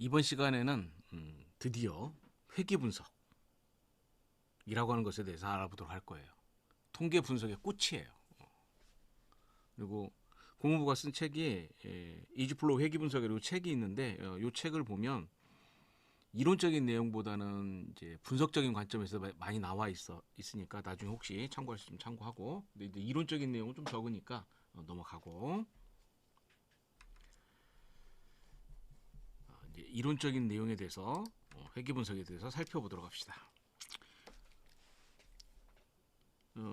이번 시간에는 드디어 회귀 분석이라고 하는 것에 대해서 알아보도록 할 거예요. 통계 분석의 꽃이에요. 그리고 고문부가 쓴 책이 이지플로우 회귀 분석이라고 책이 있는데 이 책을 보면 이론적인 내용보다는 이제 분석적인 관점에서 많이 나와 있으니까 나중에 혹시 참고할 수 있으면 참고하고, 근데 이제 이론적인 내용은 좀 적으니까 넘어가고, 이제 이론적인 내용에 대해서 회귀 분석에 대해서 살펴보도록 합시다.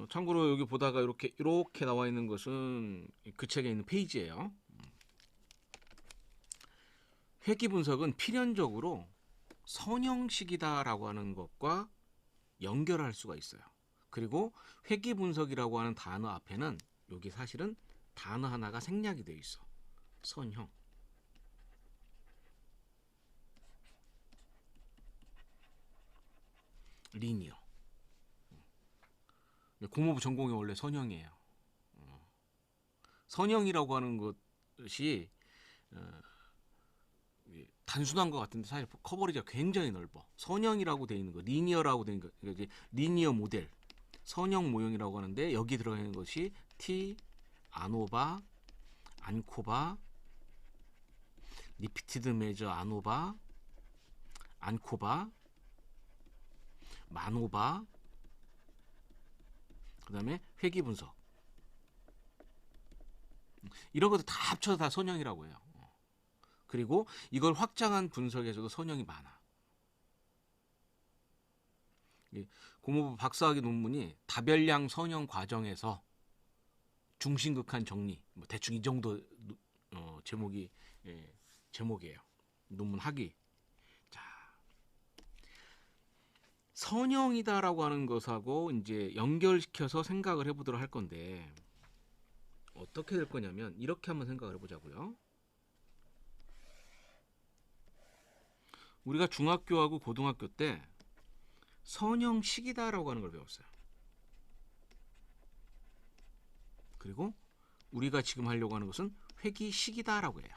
참고로 여기 보다가 이렇게 나와 있는 것은 그 책에 있는 페이지예요. 회귀 분석은 필연적으로 선형식이다라고 하는 것과 연결할 수가 있어요. 그리고 회귀 분석이라고 하는 단어 앞에는 여기 사실은 단어 하나가 생략이 되어 있어. 선형. 리니어. 고모부 전공이 원래 선형이에요. 선형이라고 하는 것이 단순한 것 같은데 사실 커버리지가 굉장히 넓어. 선형이라고 되어 있는 거, 리니어라고 되어 있는 거, 그러니까 리니어 모델, 선형 모형이라고 하는데 여기 들어가 있는 것이 T, 아노바, 안코바, 리피티드 메저 아노바, 안코바, 마노바, 그 다음에 회귀 분석. 이런 것들 다 합쳐서 다 선형이라고 해요. 그리고 이걸 확장한 분석에서도 선형이 많아. 고모부 박사학위 논문이 다별량 선형 과정에서 중심극한 정리, 뭐 대충 이 정도 제목이에요. 논문 학위. 자, 선형이다라고 하는 것하고 이제 연결시켜서 생각을 해보도록 할 건데 어떻게 될 거냐면 이렇게 한번 생각을 해보자고요. 우리가 중학교하고 고등학교 때 선형식이다라고 하는 걸 배웠어요. 그리고 우리가 지금 하려고 하는 것은 회귀식이다라고 해요.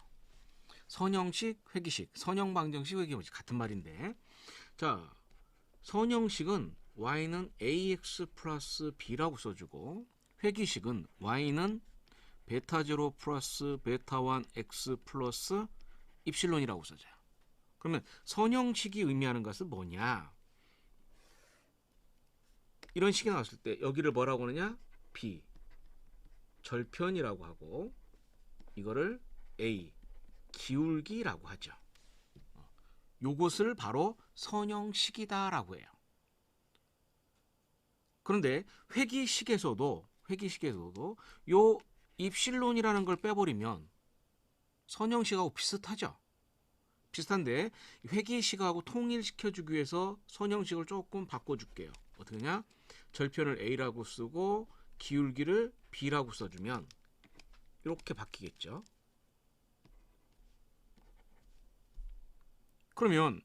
선형식, 회귀식, 선형방정식, 회귀방정식 같은 말인데, 자, 선형식은 y는 ax 플러스 b라고 써주고, 회귀식은 y는 베타0 플러스 베타1 x 플러스 입실론이라고 써져요. 그러면 선형식이 의미하는 것은 뭐냐? 이런 식이 나왔을 때 여기를 뭐라고 하느냐? B, 절편이라고 하고 이거를 A, 기울기라고 하죠. 요것을 바로 선형식이다라고 해요. 그런데 회귀식에서도 요 입실론이라는 걸 빼버리면 선형식하고 비슷하죠. 비슷한데 회귀식하고 통일시켜주기 위해서 선형식을 조금 바꿔줄게요. 어떻게 하냐? 절편을 A라고 쓰고 기울기를 B라고 써주면 이렇게 바뀌겠죠. 그러면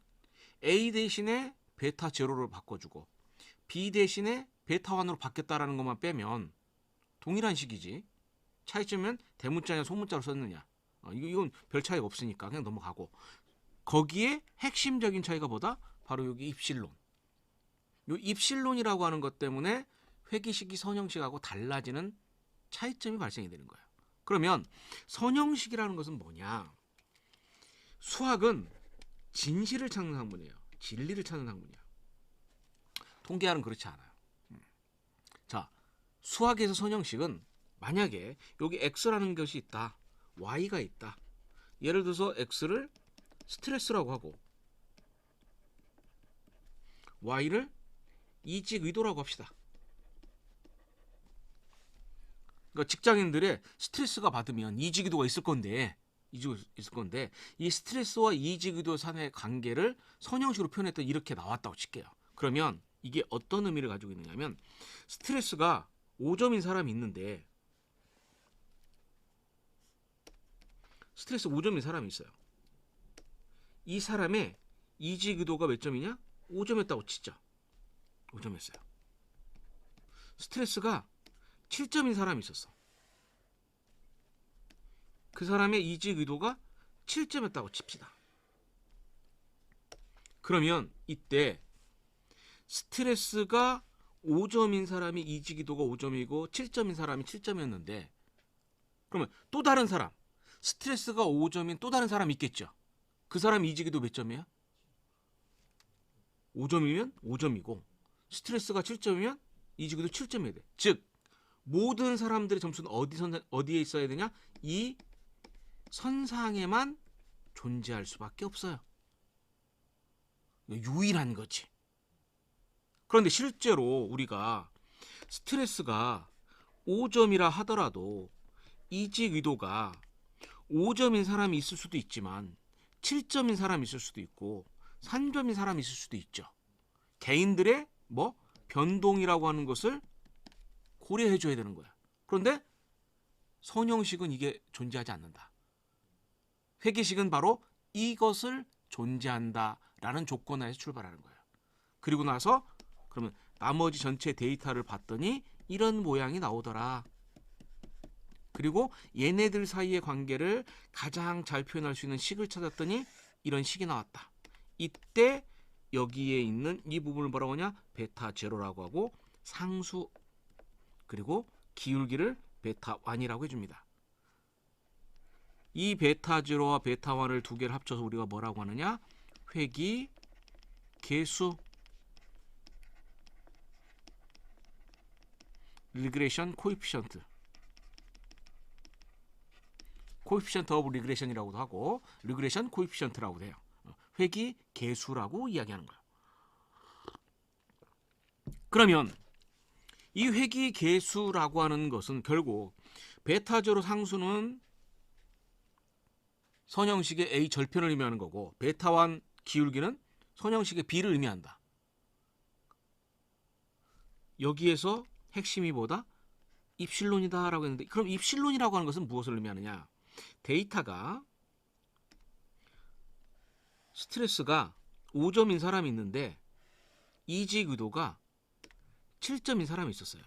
A 대신에 베타 제로를 바꿔주고 B 대신에 베타 1으로 바뀌었다라는 것만 빼면 동일한 식이지. 차이점은 대문자냐 소문자로 썼느냐. 이건 별 차이가 없으니까 그냥 넘어가고, 거기에 핵심적인 차이가 뭐다? 바로 여기 입실론. 요 입실론이라고 하는 것 때문에 회귀식이 선형식하고 달라지는 차이점이 발생이 되는 거예요. 그러면 선형식이라는 것은 뭐냐? 수학은 진실을 찾는 학문이에요. 진리를 찾는 학문이야. 통계학은 그렇지 않아요. 자, 수학에서 선형식은 만약에 여기 x라는 것이 있다, y가 있다. 예를 들어서 x를 스트레스라고 하고 y를 이직 의도라고 합시다. 그러니까 직장인들의 스트레스가 받으면 이직 의도가 있을 건데 이 스트레스와 이직 의도 사이의 관계를 선형식으로 표현했더니 이렇게 나왔다고 칠게요. 그러면 이게 어떤 의미를 가지고 있느냐면 스트레스가 5점인 사람이 있는데 스트레스 5점인 사람이 있어요. 이 사람의 이직 의도가 몇 점이냐? 5점이었다고 치죠. 5점이었어요. 스트레스가 7점인 사람이 있었어. 그 사람의 이직 의도가 7점이었다고 칩시다. 그러면 이때 스트레스가 5점인 사람이 이지기도가 5점이고 7점인 사람이 7점이었는데 그러면 또 다른 사람 스트레스가 5점인 또 다른 사람이 있겠죠. 그 사람 이지기도 몇 점이야? 5점이면 5점이고 스트레스가 7점이면 이지기도 7점이어야 돼. 즉 모든 사람들의 점수는 어디에 있어야 되냐? 이 선상에만 존재할 수밖에 없어요. 유일한 거지. 그런데 실제로 우리가 스트레스가 5점이라 하더라도 이직 의도가 5점인 사람이 있을 수도 있지만 7점인 사람이 있을 수도 있고 3점인 사람이 있을 수도 있죠. 개인들의 변동이라고 하는 것을 고려해 줘야 되는 거야. 그런데 선형식은 이게 존재하지 않는다. 회계식은 바로 이것을 존재한다라는 조건하에서 출발하는 거예요. 그리고 나서 그러면 나머지 전체 데이터를 봤더니 이런 모양이 나오더라. 그리고 얘네들 사이의 관계를 가장 잘 표현할 수 있는 식을 찾았더니 이런 식이 나왔다. 이때 여기에 있는 이 부분을 뭐라고 하냐? 베타 제로라고 하고 상수 그리고 기울기를 베타 1이라고 해줍니다. 이 베타 제로와 베타 1을 두 개를 합쳐서 우리가 뭐라고 하느냐? 회귀 계수 리그레션 코에피션트 오브 리그레션이라고도 하고 리그레션 코에피션트라고도 해요. 회귀 계수라고 이야기하는 거예요. 그러면 이 회귀 계수라고 하는 것은 결국 베타 제로 상수는 선형식의 A 절편을 의미하는 거고 베타 1 기울기는 선형식의 B를 의미한다. 여기에서 핵심이 뭐다? 입실론이다 라고 했는데 그럼 입실론이라고 하는 것은 무엇을 의미하느냐? 데이터가 스트레스가 5점인 사람이 있는데 이직 의도가 7점인 사람이 있었어요.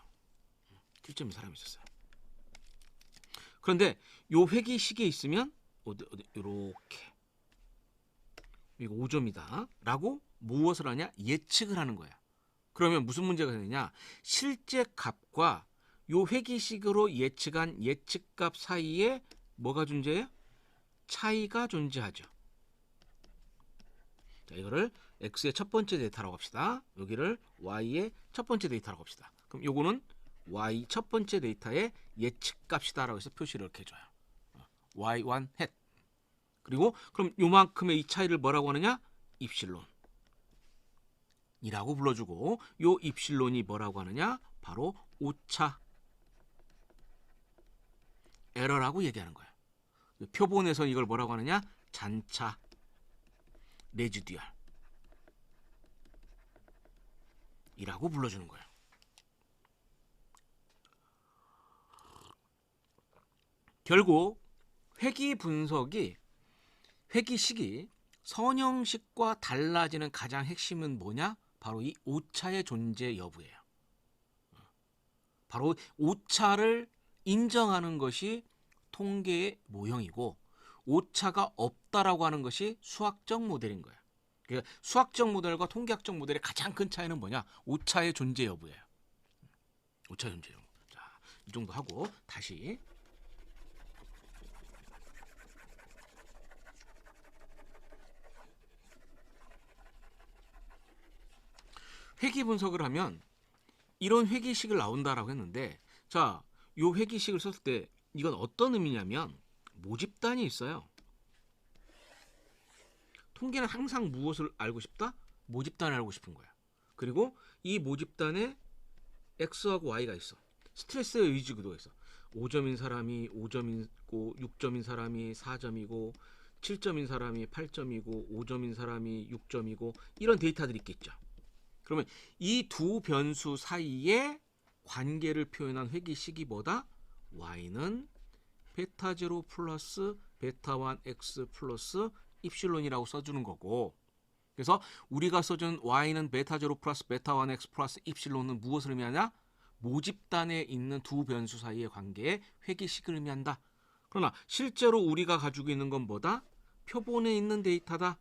7점인 사람이 있었어요. 그런데 요 회귀식에 있으면 이렇게 이거 5점이다 라고 무엇을 하냐? 예측을 하는 거야. 그러면 무슨 문제가 되느냐? 실제 값과 요 회귀식으로 예측한 예측값 사이에 뭐가 존재해요? 차이가 존재하죠. 자, 이거를 x의 첫 번째 데이터라고 합시다. 여기를 y의 첫 번째 데이터라고 합시다. 그럼 요거는 y 첫 번째 데이터의 예측값이다라고 해서 표시를 이렇게 해줘요. y1 헷. 그리고 그럼 요만큼의 이 차이를 뭐라고 하느냐? 입실론. 이라고 불러주고 요 입실론이 뭐라고 하느냐? 바로 오차 에러라고 얘기하는 거예요. 표본에서 이걸 뭐라고 하느냐? 잔차 레지듀얼 이라고 불러주는 거예요. 결국 회귀 분석이 회귀식이 선형식과 달라지는 가장 핵심은 뭐냐? 바로 이 오차의 존재 여부예요. 바로 오차를 인정하는 것이 통계의 모형이고 오차가 없다라고 하는 것이 수학적 모델인 거예요. 그러니까 수학적 모델과 통계학적 모델의 가장 큰 차이는 뭐냐? 오차의 존재 여부예요. 오차의 존재 여부. 자, 이 정도 하고 다시 회귀 분석을 하면 이런 회귀식을 나온다라고 했는데 자, 요 회귀식을 썼을 때 이건 어떤 의미냐면 모집단이 있어요. 통계는 항상 무엇을 알고 싶다? 모집단을 알고 싶은 거야. 그리고 이 모집단에 X하고 Y가 있어. 스트레스의 의지구도가 있어. 5점인 사람이 5점이고 6점인 사람이 4점이고 7점인 사람이 8점이고 5점인 사람이 6점이고 이런 데이터들이 있겠죠. 그러면 이 두 변수 사이에 관계를 표현한 회귀식이 뭐다? Y는 베타 제로 플러스 베타 1 X 플러스 입실론이라고 써주는 거고 그래서 우리가 써준 Y는 베타 제로 플러스 베타 1 X 플러스 입실론은 무엇을 의미하냐? 모집단에 있는 두 변수 사이의 관계에 회귀식을 의미한다. 그러나 실제로 우리가 가지고 있는 건 뭐다? 표본에 있는 데이터다.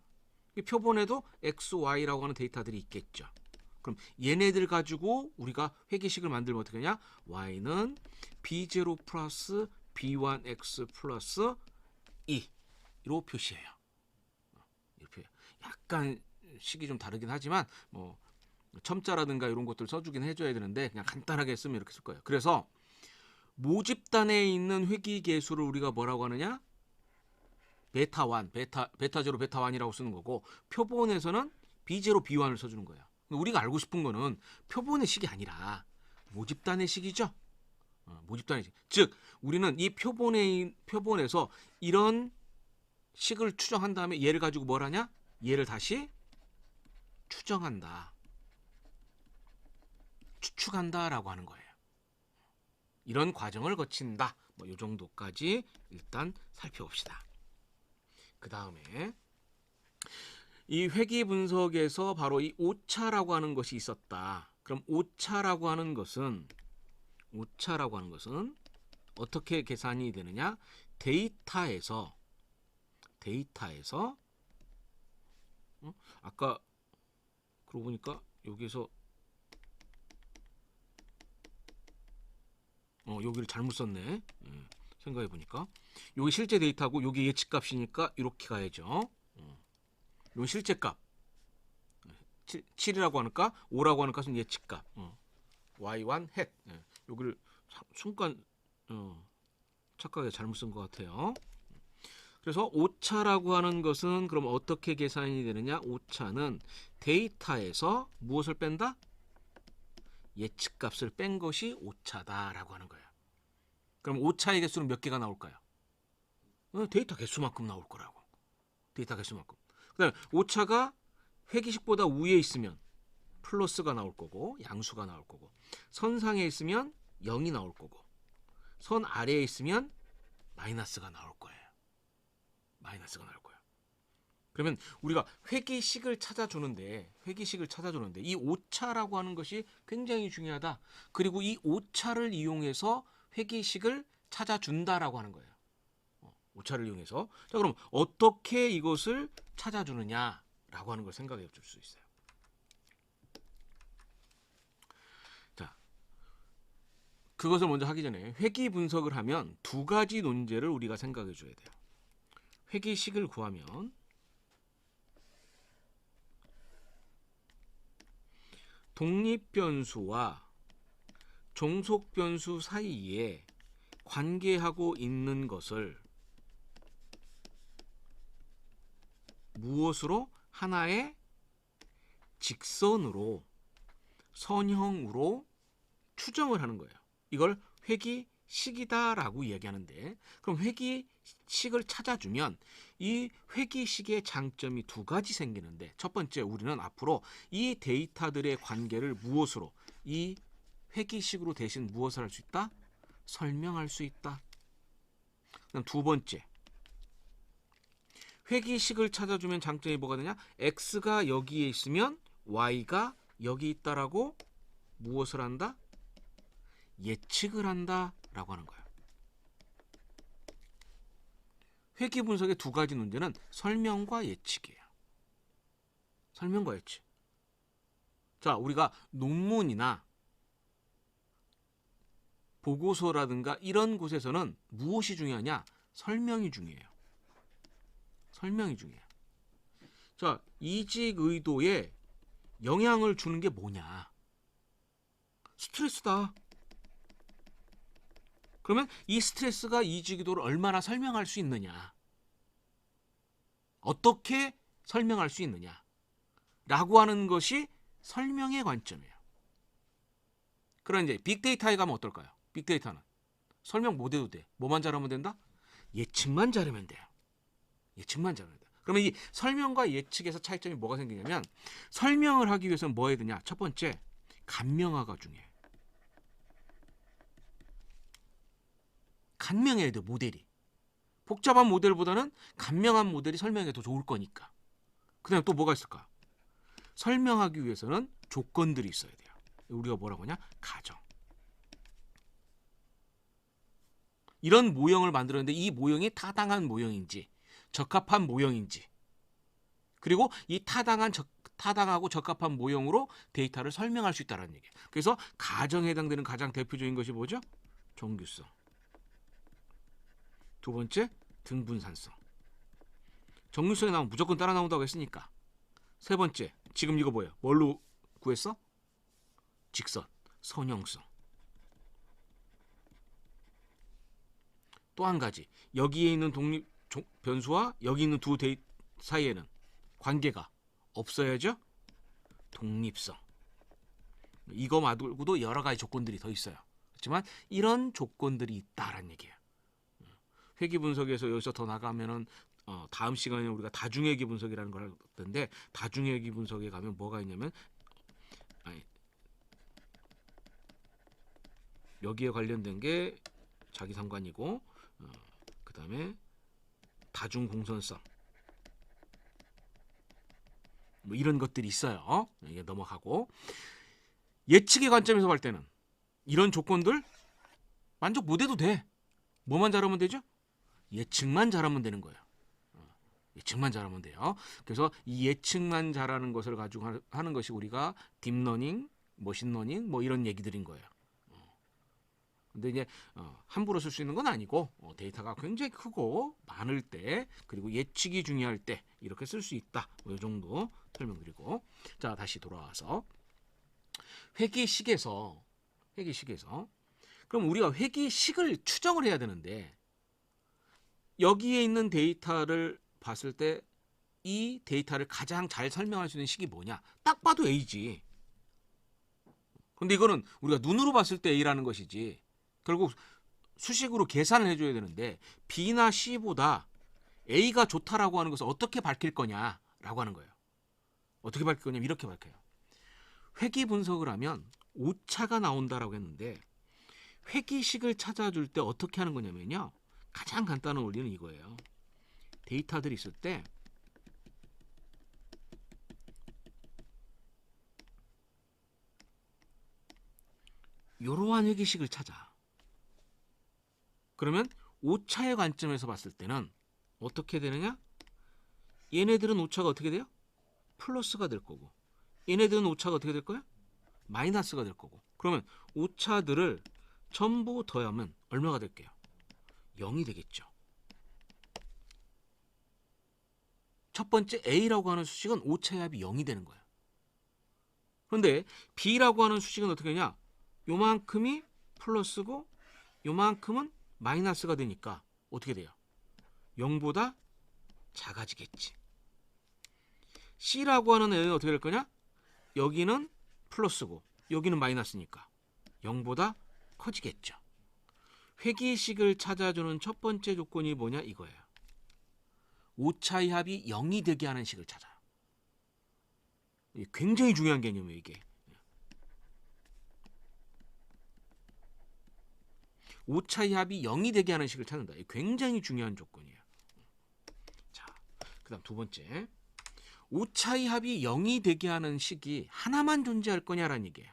이 표본에도 x, y라고 하는 데이터들이 있겠죠. 그럼 얘네들 가지고 우리가 회계식을 만들면 어떻게 하냐? y는 b0 플러스 b1x 플러스 2로 표시해요. 이렇게 약간 식이 좀 다르긴 하지만 뭐 첨자라든가 이런 것들 써주긴 해줘야 되는데 그냥 간단하게 쓰면 이렇게 쓸 거예요. 그래서 모집단에 있는 회귀계수를 우리가 뭐라고 하느냐? 베타1, 베타0, 베타1이라고 쓰는 거고 표본에서는 B0, B1을 써주는 거예요. 우리가 알고 싶은 거는 표본의 식이 아니라 모집단의 식이죠. 모집단의 식. 즉 우리는 이 표본에서 이런 식을 추정한 다음에 얘를 가지고 뭘 하냐? 얘를 다시 추정한다. 추측한다라고 하는 거예요. 이런 과정을 거친다. 뭐 이 정도까지 일단 살펴봅시다. 그 다음에 이 회귀 분석에서 바로 이 오차라고 하는 것이 있었다. 그럼 오차라고 하는 것은 어떻게 계산이 되느냐? 데이터에서 아까 그러고 보니까 여기서 여기를 잘못 썼네. 생각해 보니까 여기 실제 데이터고 여기 예측값이니까 이렇게 가야죠. 요 실제값 7이라고 하니까 5라고 하는 값은 예측값 y1 헷 여기를 순간 착각에 잘못 쓴 것 같아요. 그래서 오차라고 하는 것은 그럼 어떻게 계산이 되느냐? 오차는 데이터에서 무엇을 뺀다? 예측값을 뺀 것이 오차다라고 하는 거예요. 그럼 오차의 개수는 몇 개가 나올까요? 데이터 개수만큼 나올 거라고. 데이터 개수만큼. 그다음에 오차가 회기식보다 위에 있으면 플러스가 나올 거고 양수가 나올 거고 선상에 있으면 0이 나올 거고 선 아래에 있으면 마이너스가 나올 거예요. 마이너스가 나올 거예요. 그러면 우리가 회기식을 찾아주는데 이 오차라고 하는 것이 굉장히 중요하다. 그리고 이 오차를 이용해서 회기식을 찾아준다라고 하는 거예요. 오차를 이용해서. 자, 그럼 어떻게 이것을 찾아주느냐라고 하는 걸 생각해 줄 수 있어요. 자, 그것을 먼저 하기 전에 회귀 분석을 하면 두 가지 논제를 우리가 생각해 줘야 돼요. 회귀식을 구하면 독립변수와 종속변수 사이에 관계하고 있는 것을 무엇으로? 하나의 직선으로 선형으로 추정을 하는 거예요. 이걸 회귀식이다라고 이야기하는데 그럼 회귀식을 찾아주면 이 회귀식의 장점이 두 가지 생기는데 첫 번째 우리는 앞으로 이 데이터들의 관계를 무엇으로 이 회귀식으로 대신 무엇을 할 수 있다? 설명할 수 있다. 그다음 두 번째 회귀식을 찾아주면 장점이 뭐가 되냐? x가 여기에 있으면 y가 여기 있다라고 무엇을 한다? 예측을 한다라고 하는 거야. 회귀 분석의 두 가지 문제는 설명과 예측이에요. 설명과 예측. 자, 우리가 논문이나 보고서라든가 이런 곳에서는 무엇이 중요하냐? 설명이 중요해요. 설명이 중요해요. 자, 이직 의도에 영향을 주는 게 뭐냐? 스트레스다. 그러면 이 스트레스가 이직 의도를 얼마나 설명할 수 있느냐? 어떻게 설명할 수 있느냐? 라고 하는 것이 설명의 관점이에요. 그럼 이제 빅데이터에 가면 어떨까요? 빅데이터는 설명 못 해도 돼. 뭐만 잘하면 된다? 예측만 잘하면 돼요. 예측만 잘하면 돼요. 그러면 이 설명과 예측에서 차이점이 뭐가 생기냐면 설명을 하기 위해서는 뭐 해야 되냐? 첫 번째, 간명화가 중요해. 간명해야 돼, 모델이. 복잡한 모델보다는 간명한 모델이 설명에 더 좋을 거니까. 그 다음에 또 뭐가 있을까? 설명하기 위해서는 조건들이 있어야 돼요. 우리가 뭐라고 하냐? 가정. 이런 모형을 만들었는데 이 모형이 타당한 모형인지 적합한 모형인지 그리고 이 타당하고 적합한 모형으로 데이터를 설명할 수 있다는 얘기예요. 그래서 가정에 해당되는 가장 대표적인 것이 뭐죠? 정규성. 두 번째, 등분산성. 정규성이 나오면 무조건 따라 나온다고 했으니까. 세 번째, 지금 이거 뭐예요? 뭘로 구했어? 직선, 선형성. 또 한 가지, 여기에 있는 독립 변수와 여기 있는 두 데이터 사이에는 관계가 없어야죠. 독립성. 이거 말고도 여러 가지 조건들이 더 있어요. 그렇지만 이런 조건들이 있다라는 얘기예요. 회귀 분석에서 여기서 더 나가면은 다음 시간에 우리가 다중회귀 분석이라는 걸 할 텐데, 다중회귀 분석에 가면 뭐가 있냐면 여기에 관련된 게 자기상관이고, 그 다음에 다중공선성, 뭐 이런 것들이 있어요. 이게 넘어가고, 예측의 관점에서 볼 때는 이런 조건들 만족 못해도 돼. 뭐만 잘하면 되죠? 예측만 잘하면 되는 거예요. 예측만 잘하면 돼요. 그래서 이 예측만 잘하는 것을 가지고 하는 것이 우리가 딥러닝, 머신러닝 뭐 이런 얘기들인 거예요. 근데 이제 함부로 쓸 수 있는 건 아니고, 데이터가 굉장히 크고 많을 때, 그리고 예측이 중요할 때 이렇게 쓸 수 있다. 이 정도 설명드리고, 자, 다시 돌아와서 회계식에서 그럼 우리가 회계식을 추정을 해야 되는데, 여기에 있는 데이터를 봤을 때 이 데이터를 가장 잘 설명할 수 있는 식이 뭐냐? 딱 봐도 A지. 근데 이거는 우리가 눈으로 봤을 때 A라는 것이지, 결국 수식으로 계산을 해줘야 되는데, B나 C보다 A가 좋다라고 하는 것을 어떻게 밝힐 거냐라고 하는 거예요. 어떻게 밝힐 거냐면 이렇게 밝혀요. 회귀 분석을 하면 오차가 나온다라고 했는데, 회귀식을 찾아줄 때 어떻게 하는 거냐면요, 가장 간단한 원리는 이거예요. 데이터들이 있을 때 이러한 회귀식을 찾아. 그러면 오차의 관점에서 봤을 때는 어떻게 되느냐? 얘네들은 오차가 어떻게 돼요? 플러스가 될 거고, 얘네들은 오차가 어떻게 될 거야? 마이너스가 될 거고. 그러면 오차들을 전부 더하면 얼마가 될게요? 0이 되겠죠. 첫 번째 A라고 하는 수식은 오차의 합이 0이 되는 거예요. 그런데 B라고 하는 수식은 어떻게 되냐? 요만큼이 플러스고 요만큼은 마이너스가 되니까 어떻게 돼요? 0보다 작아지겠지. C라고 하는 애는 어떻게 될 거냐? 여기는 플러스고 여기는 마이너스니까 0보다 커지겠죠. 회귀식을 찾아주는 첫 번째 조건이 뭐냐? 이거예요. 오차의 합이 0이 되게 하는 식을 찾아요. 굉장히 중요한 개념이에요, 이게. 오차의 합이 0이 되게 하는 식을 찾는다. 굉장히 중요한 조건이에요. 자, 그다음 두 번째. 오차의 합이 0이 되게 하는 식이 하나만 존재할 거냐라는 얘기예요.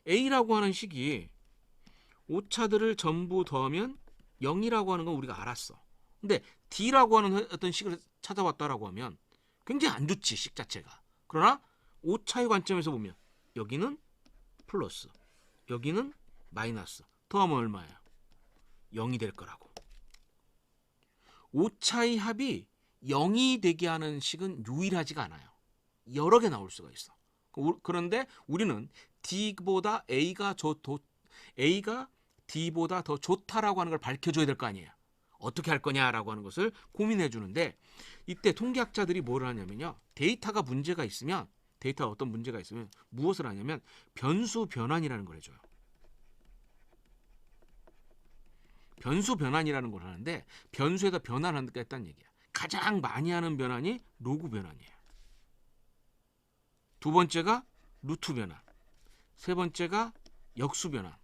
A라고 하는 식이 오차들을 전부 더하면 0이라고 하는 건 우리가 알았어. 근데 D라고 하는 어떤 식을 찾아왔다라고 하면 굉장히 안 좋지, 식 자체가. 그러나 오차의 관점에서 보면 여기는 플러스, 여기는 마이너스. 더하면 얼마예요? 0이 될 거라고. 오차의 합이 0이 되게 하는 식은 유일하지가 않아요. 여러 개 나올 수가 있어. 그런데 우리는 D보다 A가 D보다 더 좋다라고 하는 걸 밝혀줘야 될 거 아니에요. 어떻게 할 거냐라고 하는 것을 고민해 주는데, 이때 통계학자들이 뭘 하냐면요, 데이터가 문제가 있으면, 데이터가 어떤 문제가 있으면 무엇을 하냐면 변수 변환이라는 걸 해줘요. 변수 변환이라는 걸 하는데, 변수에다 변환하겠다는 얘기야. 가장 많이 하는 변환이 로그 변환이에요. 두 번째가 루트 변환, 세 번째가 역수 변환.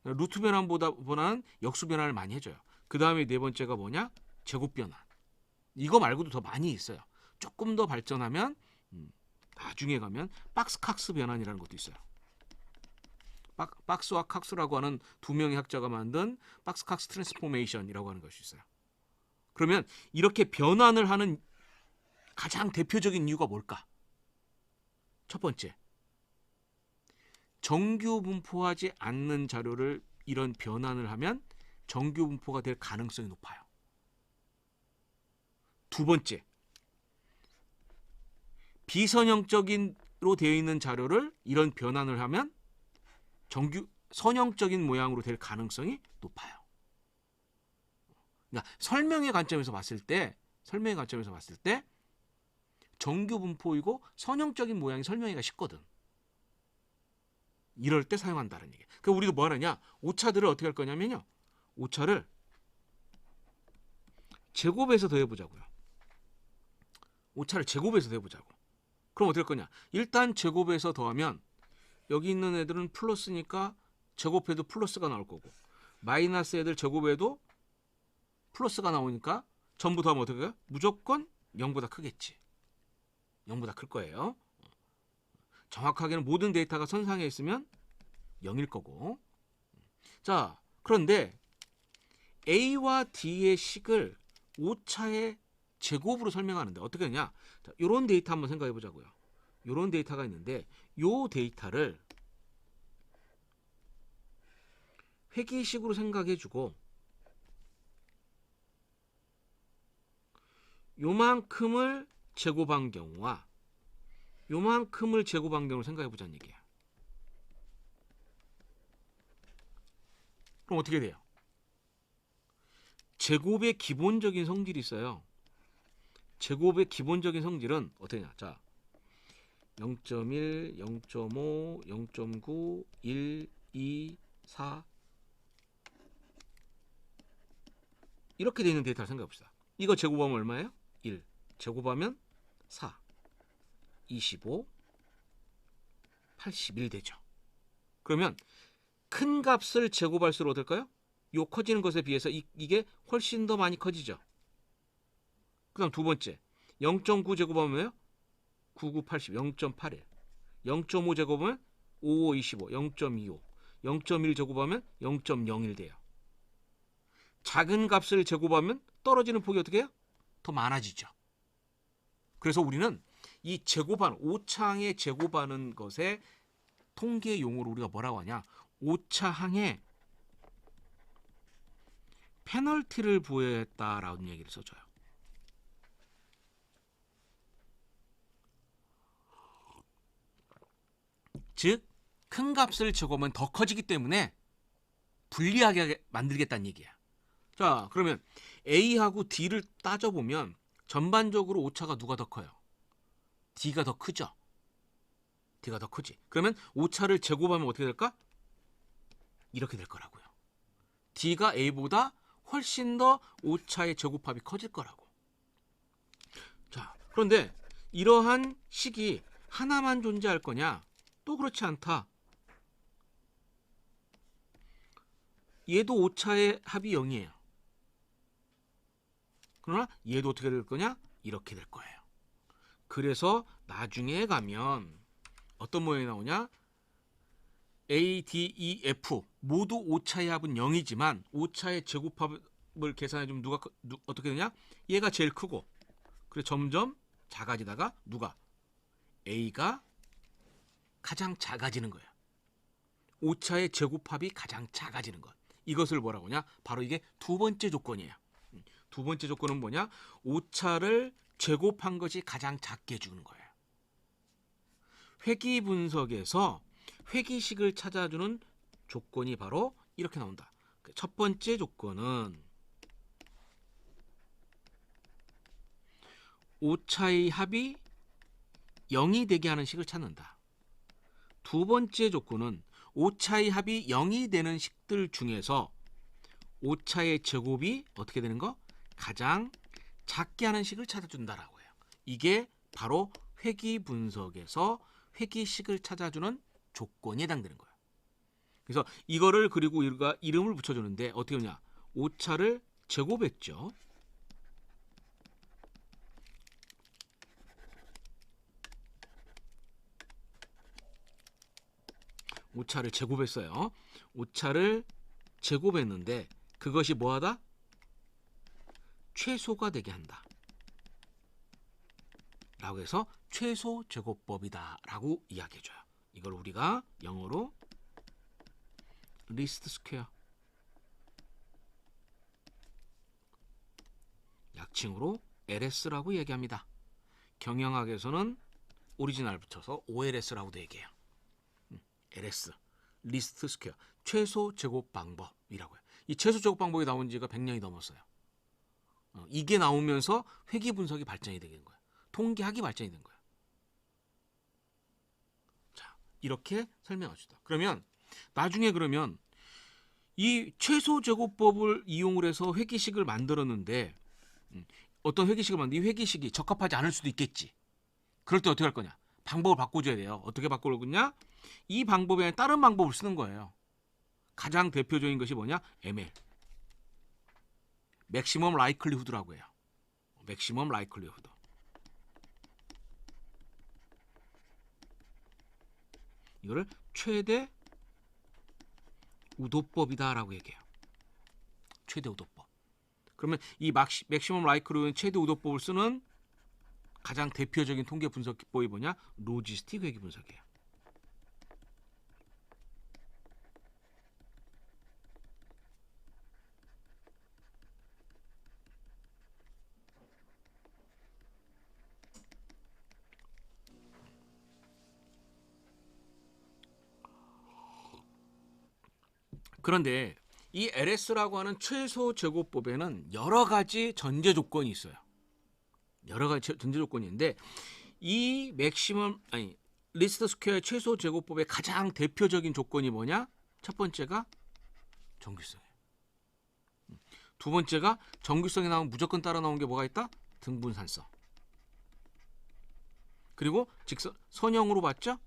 루트 변환보다는 역수 변환을 많이 해줘요. 그 다음에 네 번째가 뭐냐? 제곱 변환. 이거 말고도 더 많이 있어요. 조금 더 발전하면 나중에 가면 박스 칵스 변환이라는 것도 있어요. 박스와 칵스라고 하는 두 명의 학자가 만든 박스 칵스 트랜스포메이션이라고 하는 것이 있어요. 그러면 이렇게 변환을 하는 가장 대표적인 이유가 뭘까? 첫 번째, 정규 분포하지 않는 자료를 이런 변환을 하면 정규 분포가 될 가능성이 높아요. 두 번째, 비선형적으로 되어 있는 자료를 이런 변환을 하면 선형적인 모양으로 될 가능성이 높아요. 그러니까 설명의 관점에서 봤을 때 정규 분포이고 선형적인 모양이 설명하기가 쉽거든. 이럴 때 사용한다는 얘기예요. 그럼 우리가 뭐 하느냐? 오차들을 어떻게 할 거냐면요. 오차를 제곱해서 더해보자고요. 오차를 제곱해서 더해보자고. 그럼 어떻게 할 거냐? 일단 제곱해서 더하면 여기 있는 애들은 플러스니까 제곱해도 플러스가 나올 거고, 마이너스 애들 제곱해도 플러스가 나오니까 전부 더하면 어떻게 해요? 무조건 0보다 크겠지. 0보다 클 거예요. 정확하게는 모든 데이터가 선상에 있으면 0일 거고. 자, 그런데 A와 D의 식을 오차의 제곱으로 설명하는데 어떻게 하냐? 자, 이런 데이터 한번 생각해 보자고요. 이런 데이터가 있는데 이 데이터를 회기식으로 생각해 주고 요만큼을 제곱한 경우와 요만큼을 제곱한 경우를 생각해 보자는 얘기야. 그럼 어떻게 돼요? 제곱의 기본적인 성질이 있어요. 제곱의 기본적인 성질은 어떻게 되냐? 자, 0.1, 0.5, 0.9, 1, 2, 4 이렇게 되어 있는 데이터를 생각해 봅시다. 이거 제곱하면 얼마예요? 1. 제곱하면 4, 25, 81 되죠. 그러면 큰 값을 제곱할수록 어떨까요? 요 커지는 것에 비해서 이게 훨씬 더 많이 커지죠. 그 다음 두 번째 0.9 제곱하면요 99, 80, 0.81 0.5 제곱하면 55, 25, 0.25 0.1 제곱하면 0.01 돼요. 작은 값을 제곱하면 떨어지는 폭이 어떻게 해요? 더 많아지죠. 그래서 우리는 이 제곱하는 오차항에 제곱하는 것에 통계 용어로 우리가 뭐라고 하냐? 오차항에 페널티를 부여했다라는 얘기를 써줘요. 즉, 큰 값을 제곱하면 더 커지기 때문에 불리하게 만들겠다는 얘기야. 자, 그러면 A하고 D를 따져보면 전반적으로 오차가 누가 더 커요? D가 더 크죠? D가 더 크지. 그러면 오차를 제곱하면 어떻게 될까? 이렇게 될 거라고요. D가 A보다 훨씬 더 오차의 제곱합이 커질 거라고. 자, 그런데 이러한 식이 하나만 존재할 거냐? 또 그렇지 않다. 얘도 오차의 합이 0이에요. 그러나 얘도 어떻게 될 거냐? 이렇게 될 거예요. 그래서 나중에 가면 어떤 모양이 나오냐? A, D, E, F 모두 오차의 합은 0이지만 오차의 제곱합을 계산해 주면 어떻게 되냐? 얘가 제일 크고 그래 점점 작아지다가 누가? A가 가장 작아지는 거예요. 오차의 제곱합이 가장 작아지는 것. 이것을 뭐라고 하냐? 바로 이게 두 번째 조건이에요. 두 번째 조건은 뭐냐? 오차를 제곱한 것이 가장 작게 주는 거예요. 회귀 분석에서 회귀식을 찾아주는 조건이 바로 이렇게 나온다. 첫 번째 조건은 오차의 합이 0이 되게 하는 식을 찾는다. 두 번째 조건은 오차의 합이 0이 되는 식들 중에서 오차의 제곱이 어떻게 되는 거? 가장 작게 하는 식을 찾아준다라고 해요. 이게 바로 회귀 분석에서 회귀식을 찾아주는 조건에 해당되는 거예요. 그래서 이거를 그리고 우리가 이름을 붙여주는데 어떻게 하냐? 오차를 제곱했죠. 오차를 제곱했어요. 오차를 제곱했는데 그것이 뭐하다? 최소가 되게 한다 라고 해서 최소 제곱법이다 라고 이야기해줘요. 이걸 우리가 영어로 리스트 스퀘어, 약칭으로 LS라고 얘기합니다. 경영학에서는 오리지널 붙여서 OLS라고도 얘기해요. LS, 리스트 스퀘어, 최소 제곱 방법이라고요. 이 최소 제곱 방법이 나온 지가 100년이 넘었어요. 이게 나오면서 회계 분석이 발전이 되는 거예요. 통계학이 발전이 된 거예요. 자, 이렇게 설명합시다. 그러면 나중에 그러면 이 최소 제곱법을 이용을 해서 회계식을 만들었는데 어떤 회계식을 만드는 이 회계식이 적합하지 않을 수도 있겠지. 그럴 때 어떻게 할 거냐? 방법을 바꿔줘야 돼요. 어떻게 바꾸려 거냐? 이 방법에 다른 방법을 쓰는 거예요. 가장 대표적인 것이 뭐냐? ML. 맥시멈 라이클리후드라고 해요. 맥시멈 라이클리후드. 이거를 최대 우도법이다라고 얘기해요. 최대 우도법. 그러면 이 맥시멈 라이클리후드 최대 우도법을 쓰는 가장 대표적인 통계 분석 기법이 뭐냐? 로지스틱 회계 분석이에요. 그런데 이 LS라고 하는 최소 제곱법에는 여러 가지 전제 조건이 있어요. 여러 가지 전제 조건이 있는데 이 리스트 스퀘어 최소 제곱법의 가장 대표적인 조건이 뭐냐? 첫 번째가 정규성이에요. 두 번째가 정규성이 나오면 무조건 따라 나온 게 뭐가 있다? 등분산성. 그리고 선형으로 봤죠?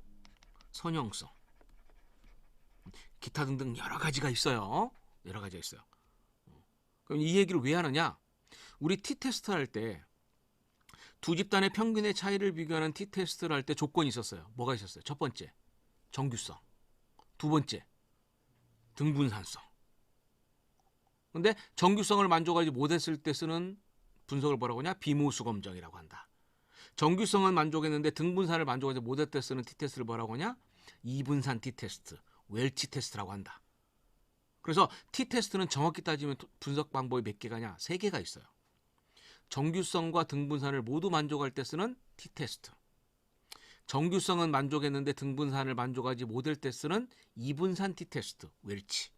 선형성. 기타 등등 여러 가지가 있어요. 여러 가지가 있어요. 그럼 이 얘기를 왜 하느냐? 우리 T테스트 할 때 두 집단의 평균의 차이를 비교하는 T테스트를 할 때 조건이 있었어요. 뭐가 있었어요? 첫 번째, 정규성. 두 번째, 등분산성. 근데 정규성을 만족하지 못했을 때 쓰는 분석을 뭐라고 하냐? 비모수검정이라고 한다. 정규성은 만족했는데 등분산을 만족하지 못했을 때 쓰는 T테스트를 뭐라고 하냐? 이분산 T테스트, 웰치 테스트라고 한다. 그래서 T테스트는 정확히 따지면 분석 방법이 몇 개가냐? 3개가 있어요. 정규성과 등분산을 모두 만족할 때 쓰는 T테스트. 정규성은 만족했는데 등분산을 만족하지 못할 때 쓰는 이분산 T테스트, 웰치.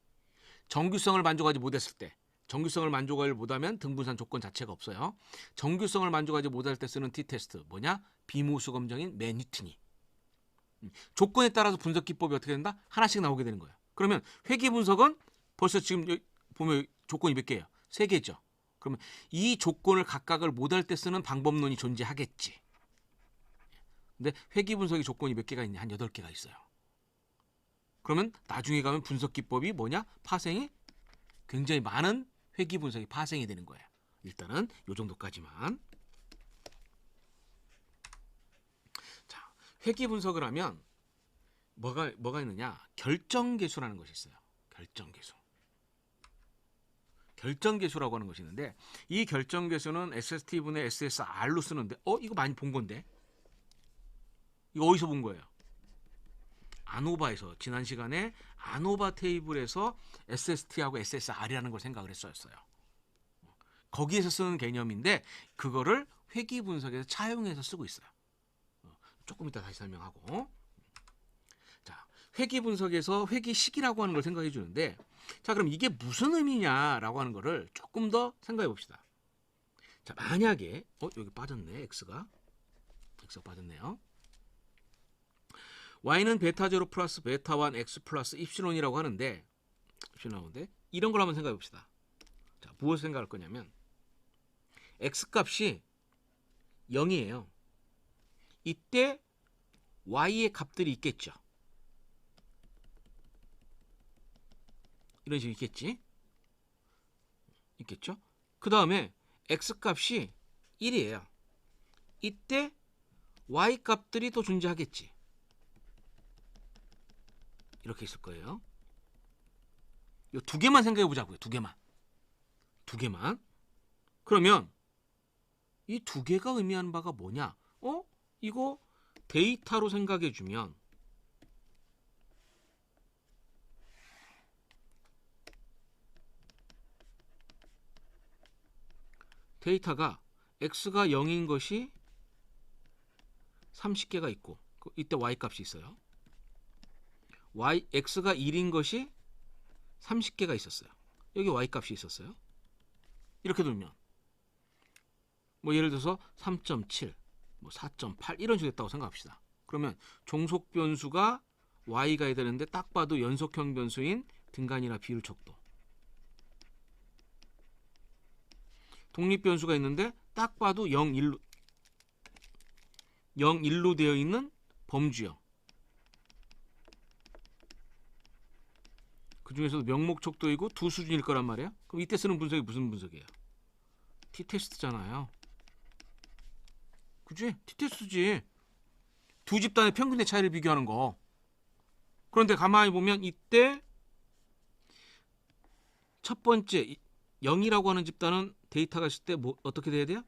정규성을 만족하지 못했을 때, 정규성을 만족하지 못하면 등분산 조건 자체가 없어요. 정규성을 만족하지 못할 때 쓰는 T테스트, 뭐냐? 비모수 검정인 맨휘튼이. 조건에 따라서 분석 기법이 어떻게 된다? 하나씩 나오게 되는 거예요. 그러면 회계 분석은 벌써 지금 보면 조건이 몇 개예요? 3개죠. 그러면 이 조건을 각각을 못할 때 쓰는 방법론이 존재하겠지. 근데 회계 분석의 조건이 몇 개가 있냐? 한 8개가 있어요. 그러면 나중에 가면 분석 기법이 뭐냐? 파생이 굉장히 많은 회계 분석이 파생이 되는 거예요. 일단은 이 정도까지만. 자, 회계 분석을 하면 뭐가 있느냐? 결정계수라는 것이 있어요. 결정계수. 결정계수라고 하는 것이 있는데 이 결정계수는 SST분의 SSR로 쓰는데 이거 많이 본 건데 이거 어디서 본 거예요? 아노바에서 지난 시간에 아노바 테이블에서 SST하고 SSR이라는 걸 생각을 했었어요. 거기에서 쓰는 개념인데 그거를 회계 분석에서 차용해서 쓰고 있어요. 조금 이따 다시 설명하고. 자, 회계 분석에서 회계식이라고 하는 걸 생각해 주는데 자, 그럼 이게 무슨 의미냐라고 하는 거를 조금 더 생각해 봅시다. 자, 만약에 여기 빠졌네. X가 빠졌네요. Y는 베타 제로 플러스 베타 1 X 플러스 입실론이라고 하는데 이런 걸 한번 생각해 봅시다. 자, 무엇을 생각할 거냐면 X 값이 0이에요. 이때 Y의 값들이 있겠죠. 이런 식으로 있겠죠? 그 다음에 X값이 1이에요. 이때 Y값들이 또 존재하겠지. 이렇게 있을 거예요. 이 2개만 생각해 보자고요. 2개만. 그러면 이 두 개가 의미하는 바가 뭐냐? 이거 데이터로 생각해 주면 데이터가 x가 0인 것이 30개가 있고 이때 y값이 있어요. x가 1인 것이 30개가 있었어요. 여기 y값이 있었어요. 이렇게 두면 뭐 예를 들어서 3.7, 뭐 4.8 이런 식으로 됐다고 생각합시다. 그러면 종속 변수가 y가 되는데 딱 봐도 연속형 변수인 등간이나 비율 척도. 독립 변수가 있는데 딱 봐도 0, 1로 되어 있는 범주형. 그 중에서도 명목 척도이고 두 수준일 거란 말이에요. 그럼 이때 쓰는 분석이 무슨 분석이에요? t-테스트잖아요. 그지? t-테스트지. 두 집단의 평균의 차이를 비교하는 거. 그런데 가만히 보면 이때 첫 번째 0이라고 하는 집단은 데이터가 있을 때 어떻게 돼야 돼요?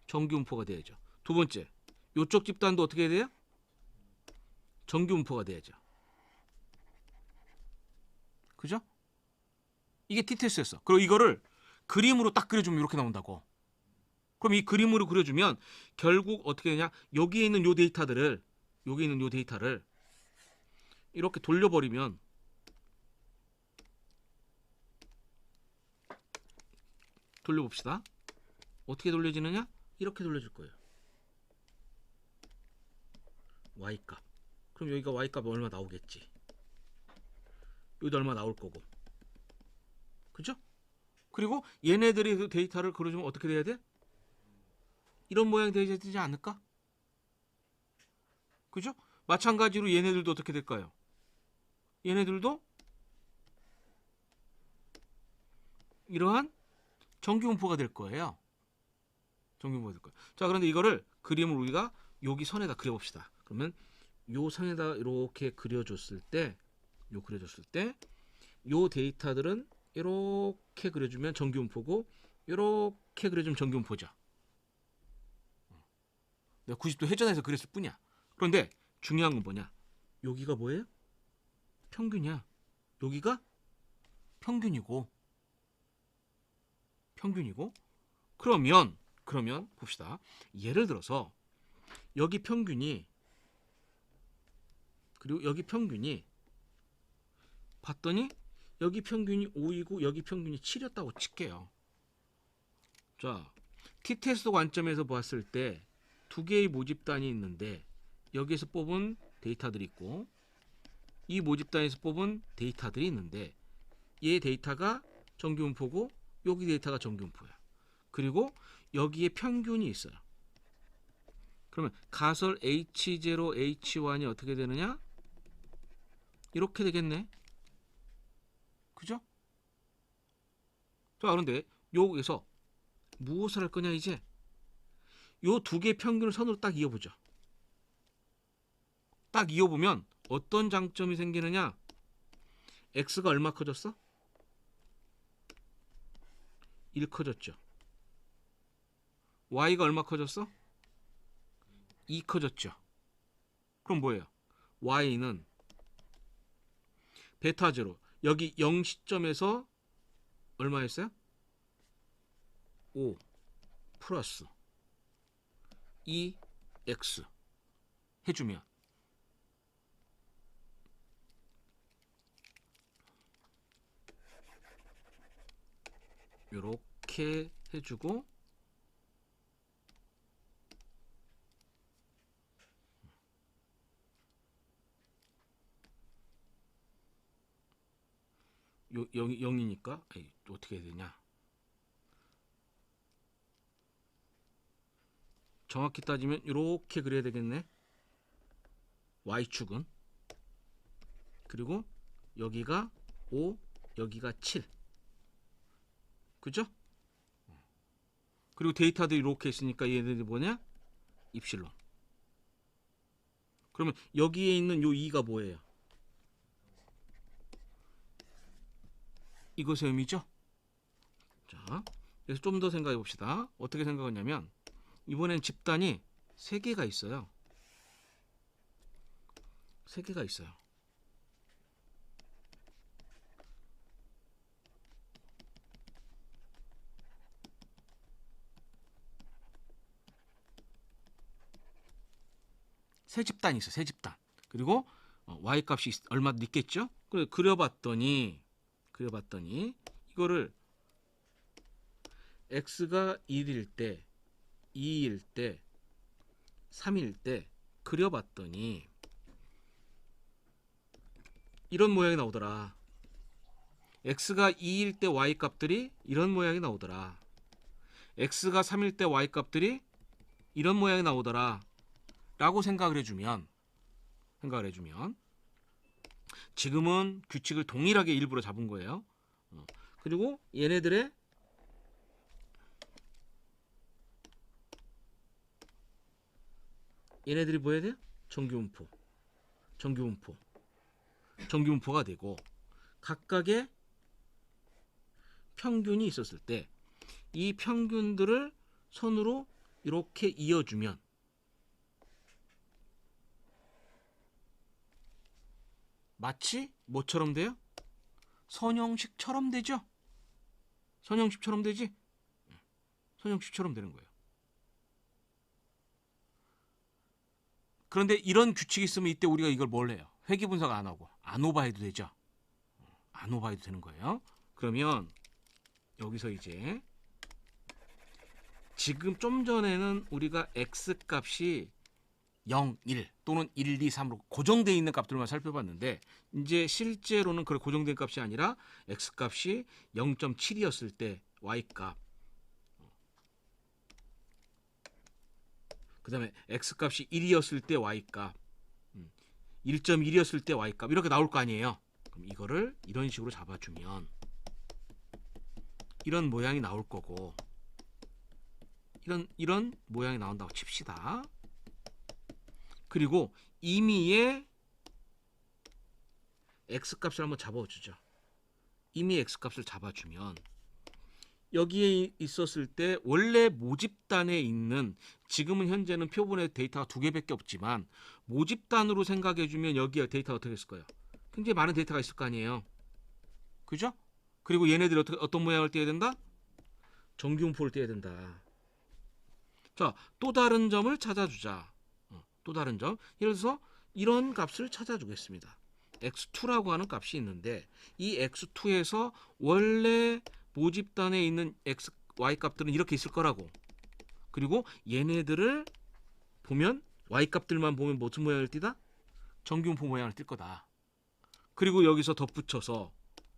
정규분포가 돼야죠. 두 번째, 이쪽 집단도 어떻게 해야 돼요? 정규분포가 돼야죠. 그죠? 이게 t-테스트였어. 그리고 이거를 그림으로 딱 그려주면 이렇게 나온다고. 그럼 이 그림으로 그려주면 결국 어떻게 되냐? 여기에 있는 요 데이터를 이렇게 돌려버리면 돌려봅시다. 어떻게 돌려지느냐? 이렇게 돌려줄 거예요. y값. 그럼 여기가 y값이 얼마 나오겠지. 여기도 얼마 나올 거고. 그죠? 그리고 얘네들이 그 데이터를 그려주면 어떻게 돼야 돼? 이런 모양이 되어야 되지 않을까? 그죠? 마찬가지로 얘네들도 어떻게 될까요? 얘네들도 이러한 정규분포가 될 거예요. 정규분포가 될 거예요. 자, 그런데 이거를 그림을 우리가 여기 선에다 그려봅시다. 그러면 요 선에다 이렇게 그려줬을 때 요 데이터들은 이렇게 그려주면 정규분포고 이렇게 그려주면 정규분포죠. 내가 90도 회전해서 그렸을 뿐이야. 그런데 중요한 건 뭐냐? 여기가 뭐예요? 평균이야. 여기가 평균이고 그러면 봅시다. 예를 들어서 여기 평균이 그리고 여기 평균이 봤더니 여기 평균이 5이고 여기 평균이 7이었다고 칠게요. 자, t-테스트 관점에서 봤을 때 두 개의 모집단이 있는데 여기에서 뽑은 데이터들이 있고 이 모집단에서 뽑은 데이터들이 있는데 얘 데이터가 정규분포고 여기 데이터가 정규분포야. 그리고 여기에 평균이 있어요. 그러면 가설 H0, H1이 어떻게 되느냐? 이렇게 되겠네. 그죠? 자, 그런데 여기서 무엇을 할 거냐 이제? 요 두 개 평균을 선으로 딱 이어보죠. 딱 이어보면 어떤 장점이 생기느냐? x가 얼마 커졌어? 1 커졌죠. y가 얼마 커졌어? 2 커졌죠. 그럼 뭐예요? y는 베타 제로 여기 0 시점에서 얼마였어요? 5 플러스 2x 해주면 이렇게 해주고 요 0이니까 어떻게 해야 되냐? 정확히 따지면 이렇게 그려야 되겠네. y축은 그리고 여기가 5 여기가 7 그죠? 그리고 데이터들이 이렇게 있으니까 얘네들이 뭐냐? 입실론. 그러면 여기에 있는 요 2가 뭐예요? 이것의 의미죠? 자, 그래서 좀 더 생각해 봅시다. 어떻게 생각하냐면 이번엔 집단이 3개가 있어요. 3개가 있어요. 세 집단이 있어요. 세 집단. 그리고 y 값이 얼마 있겠죠? 그래 그려봤더니 이거를 x가 1일 때, 2일 때, 3일 때 그려봤더니 이런 모양이 나오더라. x가 2일 때 y 값들이 이런 모양이 나오더라. x가 3일 때 y 값들이 이런 모양이 나오더라. 라고 생각을 해주면 지금은 규칙을 동일하게 일부러 잡은 거예요. 그리고 얘네들이 뭐 해야 돼요? 정규분포가 되고 각각의 평균이 있었을 때 이 평균들을 선으로 이렇게 이어주면 마치 뭐처럼 돼요? 선형식처럼 되죠? 선형식처럼 되지? 선형식처럼 되는 거예요. 그런데 이런 규칙이 있으면 이때 우리가 이걸 뭘 해요? 회귀 분석 안 하고 아노바 해도 되죠? 아노바 해도 되는 거예요. 그러면 여기서 이제 지금 좀 전에는 우리가 x값이 0, 1 또는 1, 2, 3으로 고정되어 있는 값들만 살펴봤는데 이제 실제로는 그런 고정된 값이 아니라 x값이 0.7이었을 때 y값 그 다음에 x값이 1이었을 때 y값 1.1이었을 때 y값 이렇게 나올 거 아니에요. 그럼 이거를 이런 식으로 잡아주면 이런 모양이 나올 거고 이런 모양이 나온다고 칩시다. 그리고 임의의 x값을 한번 잡아주죠. 임의의 x값을 잡아주면 여기에 있었을 때 원래 모집단에 있는 지금은 현재는 표본의 데이터가 2개밖에 없지만 모집단으로 생각해주면 여기에 데이터가 어떻게 있을 거예요? 굉장히 많은 데이터가 있을 거 아니에요. 그죠? 그리고 얘네들이 어떤 모양을 띄어야 된다? 정규분포를 띄어야 된다. 자, 또 다른 점을 찾아주자. 또 다른 점. 예를 들어서 이런 값을 찾아주겠습니다. x2라고 하는 값이 있는데 이 x2에서 원래 모집단에 있는 x, y 값들은 이렇게 있을 거라고. 그리고 얘네들을 보면 y 값들만 보면 무슨 모양을 띠다? 정규분포 모양을 띌 거다. 그리고 여기서 덧붙여서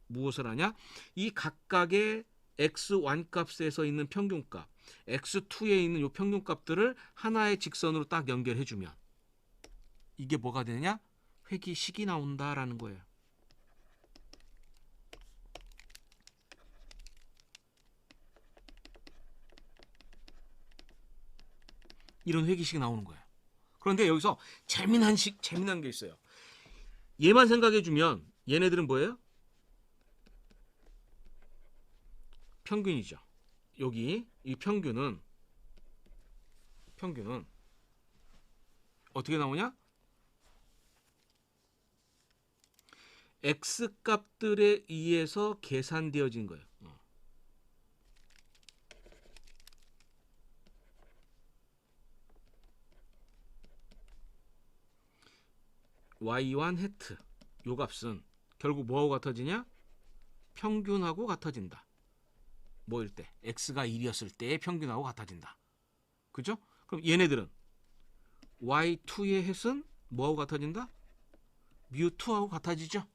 무엇을 하냐? 이 각각의 x1 값에서 있는 평균값, x2에 있는 이 평균값들을 하나의 직선으로 딱 연결해주면 이게 뭐가 되느냐? 회귀식이 나온다라는 거예요. 이런 회귀식이 나오는 거예요. 그런데 여기서 재미난 게 있어요. 얘만 생각해주면 얘네들은 뭐예요? 평균이죠. 여기 이 평균은 어떻게 나오냐? x 값들에 의해서 계산되어진 거예요. y1 해트 요 값은 결국 뭐하고 같아지냐? 평균하고 같아진다. 뭐일 때? x가 1이었을 때의 평균하고 같아진다. 그죠? 그럼 얘네들은 y2의 햇은 뭐하고 같아진다? mu2하고 같아지죠?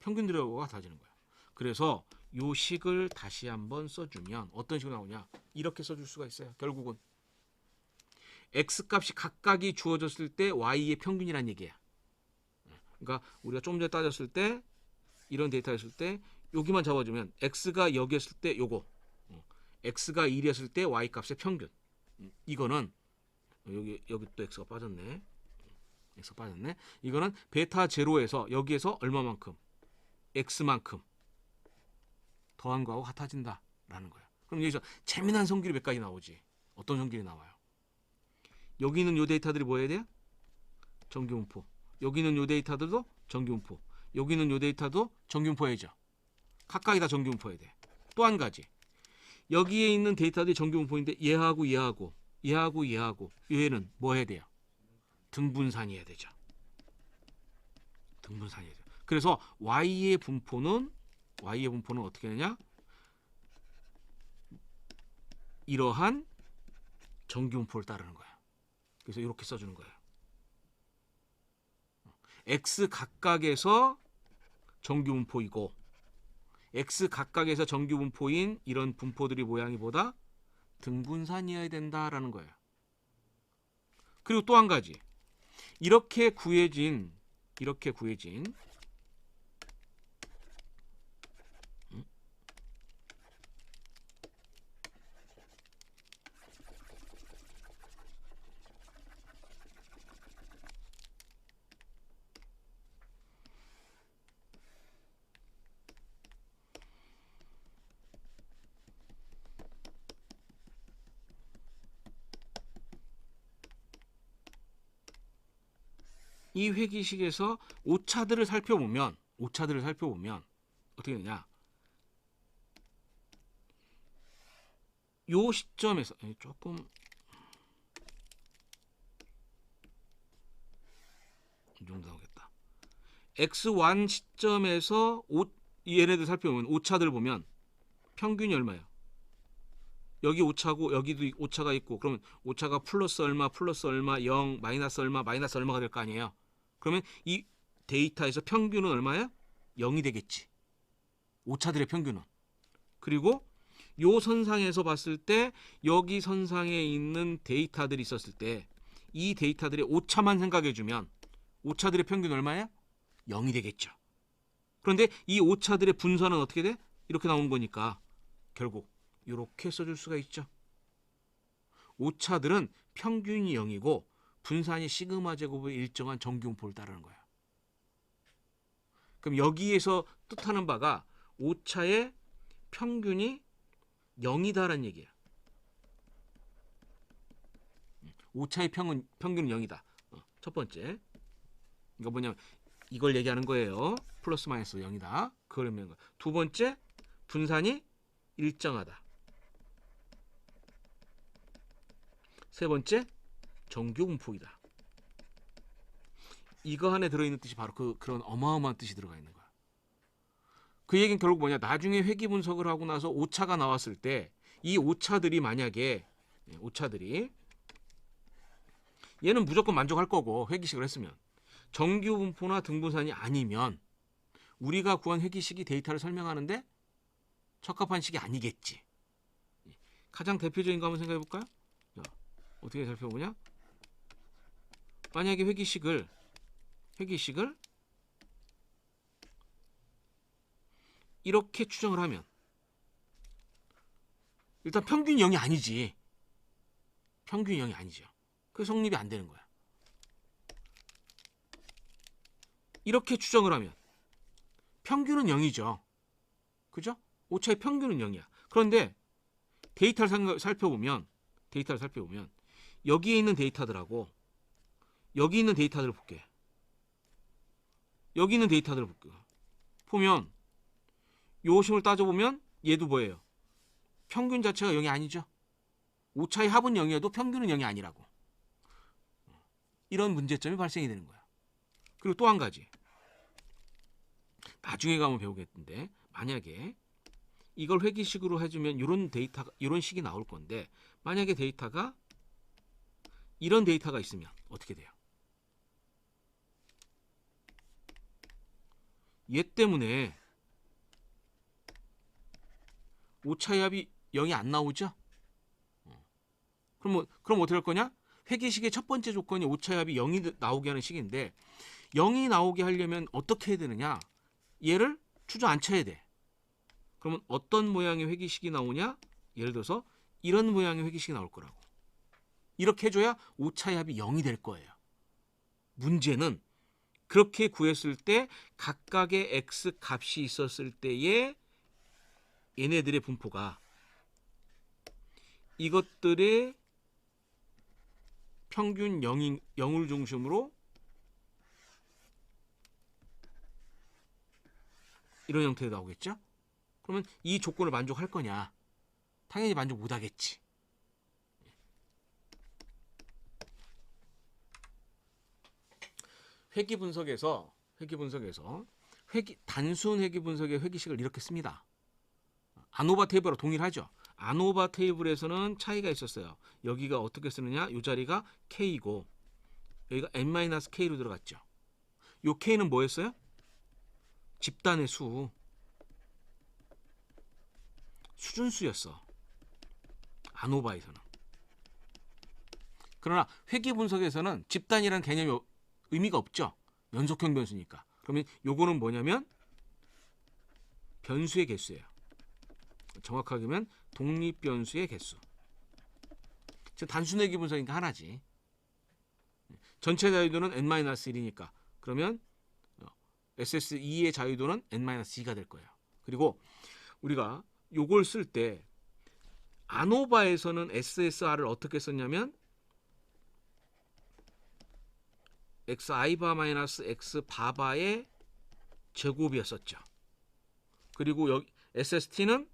평균들하고 같아지는 거야. 그래서 요 식을 다시 한번 써주면 어떤 식으로 나오냐? 이렇게 써줄 수가 있어요. 결국은 x값이 각각이 주어졌을 때 y의 평균이란 얘기야. 그러니까 우리가 좀 전에 따졌을 때 이런 데이터였을 때 여기만 잡아주면 x가 여기였을 때 요거 x가 1이었을 때 y값의 평균 이거는 여기 또 x가 빠졌네. 이거는 베타 제로에서 여기에서 얼마만큼 x만큼 더한 거하고 같아진다. 라는 거야. 그럼 여기서 재미난 성질이 몇 가지 나오지. 어떤 성질이 나와요? 여기 있는 요 데이터들이 뭐 해야 돼요? 정규분포. 여기 있는 요 데이터들도 정규분포. 여기 있는 요 데이터도 정규분포해야죠. 각각이 다 정규분포해야 돼. 또 한 가지. 여기에 있는 데이터들이 정규분포인데 얘하고 얘하고 얘하고 얘하고 얘는 뭐 해야 돼요? 등분산이어야 되죠. 등분산이어야 돼요. 그래서 Y의 분포는 어떻게 되냐? 이러한 정규분포를 따르는 거야. 그래서 이렇게 써주는 거예요. X 각각에서 정규분포이고 X 각각에서 정규분포인 이런 분포들이 모양이 보다 등분산이어야 된다라는 거예요. 그리고 또 한 가지. 이렇게 구해진 이 회기식에서 오차들을 살펴보면 어떻게 되냐? 요 시점에서 조금 이 정도 나오겠다. X1 시점에서 얘네들 살펴보면 오차들 보면 평균이 얼마예요? 여기 오차고 여기도 오차가 있고 그러면 오차가 플러스 얼마 0 마이너스 얼마가 될 거 아니에요. 그러면 이 데이터에서 평균은 얼마야? 0이 되겠지. 오차들의 평균은. 그리고 요 선상에서 봤을 때 여기 선상에 있는 데이터들이 있었을 때 이 데이터들의 오차만 생각해주면 오차들의 평균 얼마야? 0이 되겠죠. 그런데 이 오차들의 분산은 어떻게 돼? 이렇게 나오는 거니까 결국 이렇게 써줄 수가 있죠. 오차들은 평균이 0이고 분산이 시그마 제곱의 일정한 정규분포를 따르는 거예요. 그럼 여기에서 뜻하는 바가 오차의 평균이 0이다라는 얘기야. 오차의 평균은 0이다. 첫 번째. 이거 뭐냐면 이걸 얘기하는 거예요. 플러스 마이너스 0이다. 그걸 의미하는 거야. 두 번째, 분산이 일정하다. 세 번째, 정규분포이다. 이거 안에 들어있는 뜻이 바로 그런 어마어마한 뜻이 들어가 있는 거야. 그 얘기는 결국 뭐냐? 나중에 회귀 분석을 하고 나서 오차가 나왔을 때 이 오차들이 만약에 얘는 무조건 만족할 거고 회귀식을 했으면 정규분포나 등분산이 아니면 우리가 구한 회귀식이 데이터를 설명하는데 적합한 식이 아니겠지. 가장 대표적인 거 한번 생각해 볼까요? 어떻게 살펴보냐? 만약에 회귀식을 이렇게 추정을 하면 일단 평균이 0이 아니지. 평균이 0이 아니죠. 그래서 성립이 안 되는 거야. 이렇게 추정을 하면 평균은 0이죠. 그죠? 오차의 평균은 0이야. 그런데 데이터를 살펴보면 여기에 있는 데이터들하고 여기 있는 데이터들을 볼게. 여기 있는 데이터들을 볼게요. 보면 요 식을 따져보면 얘도 뭐예요? 평균 자체가 0이 아니죠. 오차의 합은 0이어도 평균은 0이 아니라고. 이런 문제점이 발생이 되는 거야. 그리고 또 한 가지. 나중에 가면 배우겠는데 만약에 이걸 회귀식으로 해주면 이런 식이 나올 건데 만약에 데이터가 이런 데이터가 있으면 어떻게 돼요? 얘 때문에 오차의 합이 0이 안 나오죠? 그럼 어떻게 할 거냐? 회귀식의 첫 번째 조건이 오차의 합이 0이 나오게 하는 식인데 0이 나오게 하려면 어떻게 해야 되느냐? 얘를 주저앉혀야 돼. 그러면 어떤 모양의 회귀식이 나오냐? 예를 들어서 이런 모양의 회귀식이 나올 거라고. 이렇게 해줘야 오차의 합이 0이 될 거예요. 문제는 그렇게 구했을 때 각각의 x 값이 있었을 때의 얘네들의 분포가 이것들의 평균 0을 중심으로 이런 형태로 나오겠죠? 그러면 이 조건을 만족할 거냐? 당연히 만족 못 하겠지. 회귀 분석에서 단순 회귀 분석의 회귀식을 이렇게 씁니다. 아노바 테이블과 동일하죠. 아노바 테이블에서는 차이가 있었어요. 여기가 어떻게 쓰느냐? 이 자리가 K이고 여기가 N-K로 들어갔죠. 이 K는 뭐였어요? 집단의 수. 수준수였어. 아노바에서는. 그러나 회귀 분석에서는 집단이라는 개념이 의미가 없죠. 연속형 변수니까. 그러면 요거는 뭐냐면 변수의 개수예요. 정확하게 하면 독립 변수의 개수. 즉 단순 회귀 분석이니까 하나지. 전체 자유도는 n-1이니까 그러면 SS2의 자유도는 n-2가 될 거예요. 그리고 우리가 요걸 쓸 때 아노바에서는 SSR을 어떻게 썼냐면 xi 바 마이너스 x 바바의 제곱이었었죠. 그리고 여기 SST는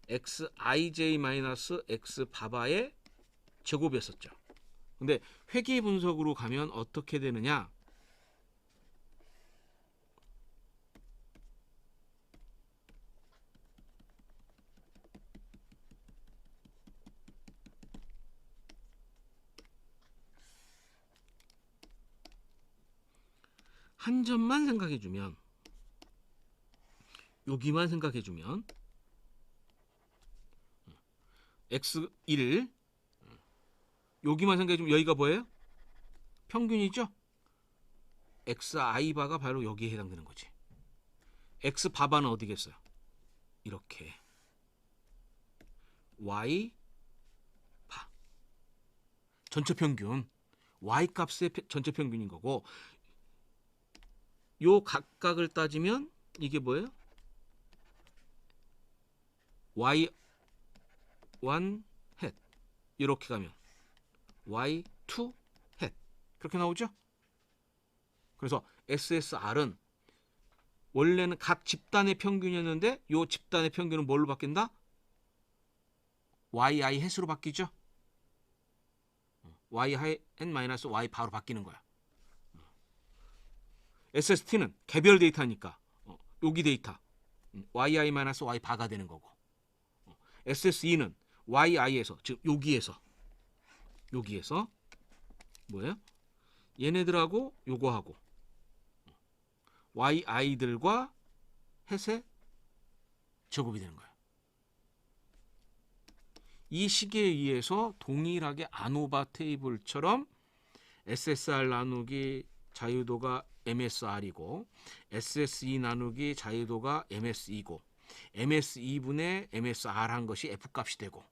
xij 마이너스 x 바바의 제곱이었었죠. 근데 회귀 분석으로 가면 어떻게 되느냐? 한 점만 생각해주면, 여기만 생각해주면 x1 여기만 생각해주면 여기가 뭐예요? 평균이죠? xi 바가 바로 여기에 해당되는 거지. x 바바는 어디겠어요? 이렇게 y 바 전체 평균 y 값의 전체 평균인 거고, 요 각각을 따지면 이게 뭐예요? y1 헷 이렇게 가면 y2 헷 그렇게 나오죠? 그래서 SSR은 원래는 각 집단의 평균이었는데 요 집단의 평균은 뭘로 바뀐다? yi 헷으로 바뀌죠? y n-y 바로 바뀌는 거야. SST는 개별 데이터니까 여기 데이터 yi-y 바가 되는 거고, SSE는 yi에서 즉 여기에서 뭐예요? 얘네들하고 요거하고 yi들과 헷의 제곱이 되는 거야. 이 식에 의해서 동일하게 아노바 테이블처럼 SSR 나누기 자유도가 MSR이고 SSE 나누기 자유도가 MSE고 MSE분의 MSR 한 것이 F값이 되고,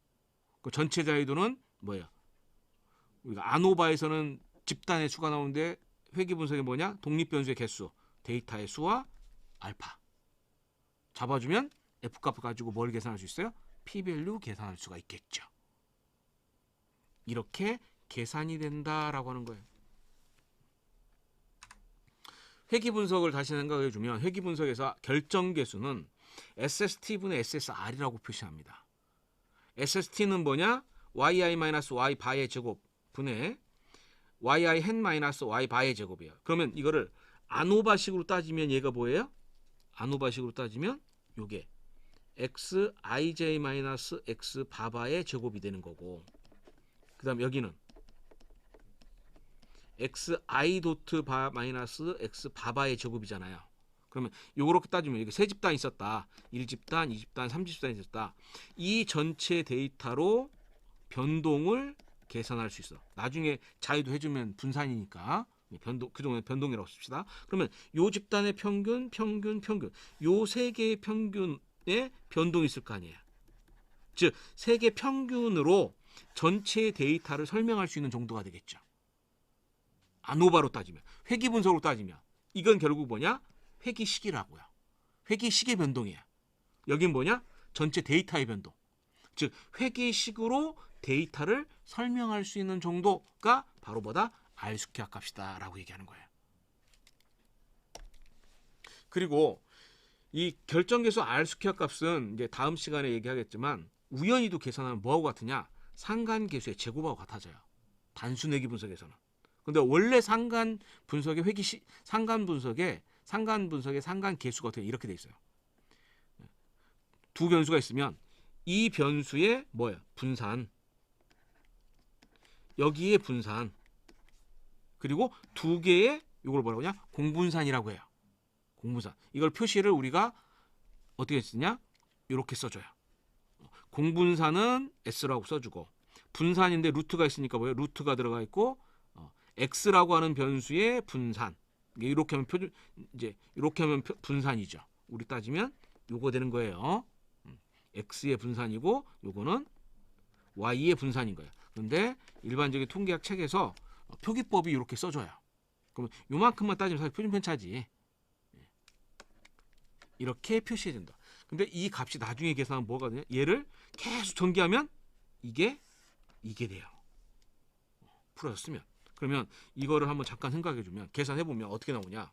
그 전체 자유도는 뭐야? 우리가 아노바에서는 집단의 수가 나오는데 회귀 분석이 뭐냐? 독립변수의 개수, 데이터의 수와 알파 잡아주면 F값을 가지고 뭘 계산할 수 있어요? P밸류 계산할 수가 있겠죠. 이렇게 계산이 된다라고 하는 거예요. 회귀 분석을 다시 생각해 주면 회귀 분석에서 결정계수는 SST분의 SSR이라고 표시합니다. SST는 뭐냐? yi-y 바의 제곱 분의 yi 헨-y 바의 제곱이에요. 그러면 이거를 아노바식으로 따지면 얘가 뭐예요? 아노바식으로 따지면 요게 xij-x 바바의 제곱이 되는 거고, 그 다음 여기는 xi 도트 바 마이너스 x 바바의 제곱이잖아요. 그러면 요렇게 따지면 이게 세 집단이 있었다. 1집단, 2집단, 3집단이 있었다. 이 전체 데이터로 변동을 계산할 수 있어. 나중에 자유도 해주면 분산이니까 그 정도는 변동이라고 씁시다. 그러면 요 집단의 평균, 요 세 개의 평균에 변동이 있을 거 아니에요. 즉 세 개 평균으로 전체 데이터를 설명할 수 있는 정도가 되겠죠. 아노바로 따지면, 회귀 분석으로 따지면 이건 결국 뭐냐? 회귀식이라고요. 회귀식의 변동이야. 여긴 뭐냐? 전체 데이터의 변동. 즉 회귀식으로 데이터를 설명할 수 있는 정도가 바로 뭐다? R 스퀘어 값이다 라고 얘기하는 거예요. 그리고 이 결정계수 R 스퀘어 값은 이제 다음 시간에 얘기하겠지만 우연히도 계산하면 뭐하고 같으냐? 상관계수의 제곱하고 같아져요. 단순회귀 분석에서는. 근데 원래 상관 분석의 상관계수가 어떻게 이렇게 돼 있어요. 두 변수가 있으면 이 변수의 뭐예요? 분산. 여기에 분산. 그리고 두 개의 이걸 뭐라고 하냐? 공분산이라고 해요. 공분산. 이걸 표시를 우리가 어떻게 쓰냐? 이렇게 써줘요. 공분산은 S라고 써주고 분산인데 루트가 있으니까 뭐예요? 루트가 들어가 있고 X라고 하는 변수의 분산. 이렇게 하면 분산이죠. 우리 따지면 요거 되는 거예요. X의 분산이고 요거는 Y의 분산인 거예요. 그런데 일반적인 통계학 책에서 표기법이 이렇게 써줘요. 그러면 요만큼만 따지면 사실 표준편 차지. 이렇게 표시해야 된다. 근데 이 값이 나중에 계산하면 뭐가 되냐? 얘를 계속 전개하면 이게 돼요. 풀어졌으면. 그러면 이거를 한번 잠깐 생각해 주면 계산해 보면 어떻게 나오냐?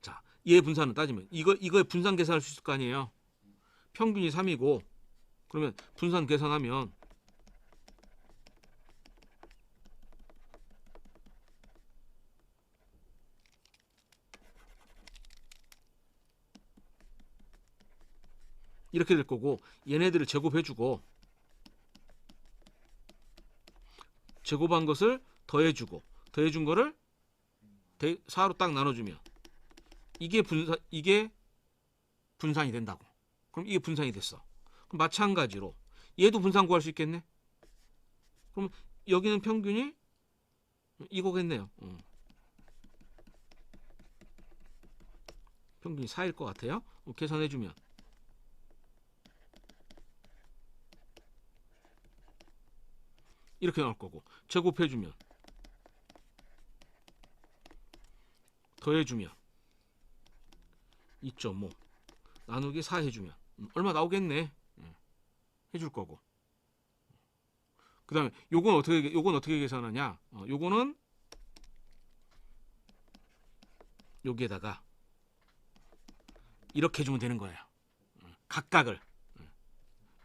자, 얘 분산을 따지면 이거의 분산 계산할 수 있을 거 아니에요. 평균이 3이고 그러면 분산 계산하면 이렇게 될 거고 얘네들을 제곱해주고 제곱한 것을 더해주고 더해준 거를 4로 딱 나눠주면 이게 분산이 된다고. 그럼 이게 분산이 됐어. 그럼 마찬가지로 얘도 분산 구할 수 있겠네. 그럼 여기는 평균이 이거겠네요. 평균이 4일 것 같아요. 계산해주면 이렇게 나올 거고 제곱해주면 더해주면 2.5 나누기 4 해주면 얼마 나오겠네. 해줄 거고 그 다음에 요건 어떻게 계산하냐? 요거는 여기에다가 이렇게 해주면 되는 거예요. 각각을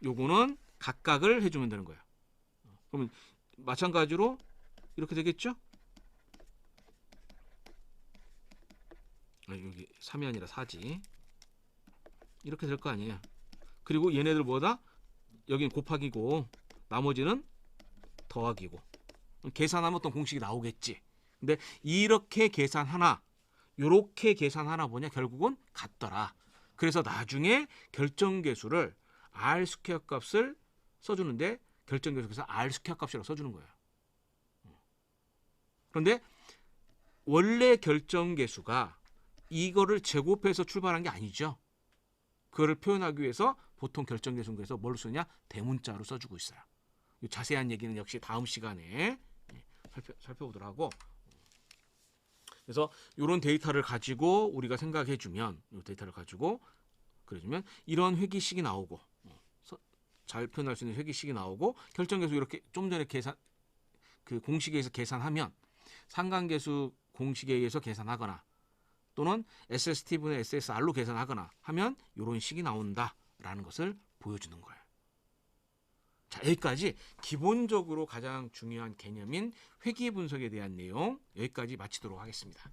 요거는 각각을 해주면 되는 거예요. 그러면 마찬가지로 이렇게 되겠죠? 여기 3이 아니라 4지. 이렇게 될 거 아니에요. 그리고 얘네들 뭐다? 여기는 곱하기고 나머지는 더하기고. 계산하면 어떤 공식이 나오겠지. 근데 이렇게 계산 하나, 요렇게 계산 하나 보냐 결국은 같더라. 그래서 나중에 결정계수를 R 스퀘어 값을 써주는데 결정계수에서 R 스퀘어 값이라고 써주는 거예요. 그런데 원래 결정계수가 이거를 제곱해서 출발한 게 아니죠. 그거를 표현하기 위해서 보통 결정계수에서 뭘 쓰냐? 대문자로 써주고 있어요. 자세한 얘기는 역시 다음 시간에 살펴보도록 하고, 그래서 이런 데이터를 가지고 우리가 생각해주면, 이 데이터를 가지고 그래주면 이런 회귀식이 나오고, 잘 표현할 수 있는 회귀식이 나오고, 결정계수 이렇게 좀 전에 그 공식에 의해서 계산하면 상관계수 공식에 의해서 계산하거나 또는 SST분의 SSR로 계산하거나 하면 이런 식이 나온다라는 것을 보여주는 거예요. 자, 여기까지 기본적으로 가장 중요한 개념인 회귀 분석에 대한 내용 여기까지 마치도록 하겠습니다.